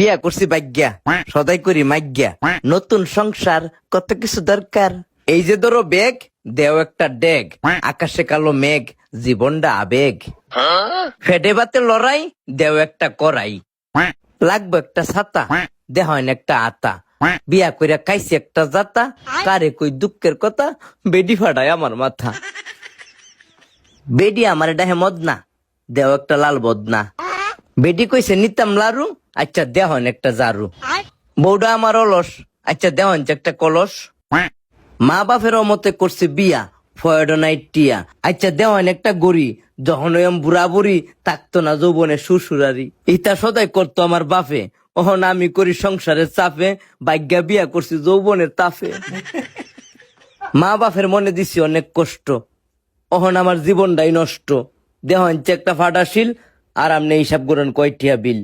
বিয়া করছি ভাগ্যা, সদাই করি মাগ্যা, নতুন সংসার কত কিছু দরকার। এই যে ধরো ব্যাগ, দেও একটা ডেগ, আকাশে কালো মেঘ, জীবনটা আবেগ। ফেডে বাতে লড়াই, দেও একটা করাই, লাগবে একটা ছাতা, দেহন একটা আতা। বিয়া কইরা খাইছি একটা জাতা, কারে কই দুঃখের কথা, বেডি ফাটায় আমার মাথা। বেডি আমার ডাহে মদনা, দেও একটা লাল বদনা। বেডি কইছে নিতাম লারু, আচ্ছা দেহন একটা জারু। বউডা আমার অলস, আচ্ছা দেহন একটা কলস। মা বাপের মতে করছে বিয়া, ফয়ডো নাইট টিয়া, আচ্ছা দেওয়ান একটা গড়ি। যখন ওই বুড়া বুড়ি থাকতো না যৌবনে শ্বশুরারি, ইতা সদাই করতো আমার বাপে। ওহন আমি করি সংসারের চাপে, ভাগ্যা বিয়া করছি যৌবনের তাফে। মা বাপের মনে দিছি অনেক কষ্ট, ওহন আমার জীবনটাই নষ্ট। দেহন একটা ফাটাশিল, আর আমনে হিসাব করেন কয়টিয়া বিল।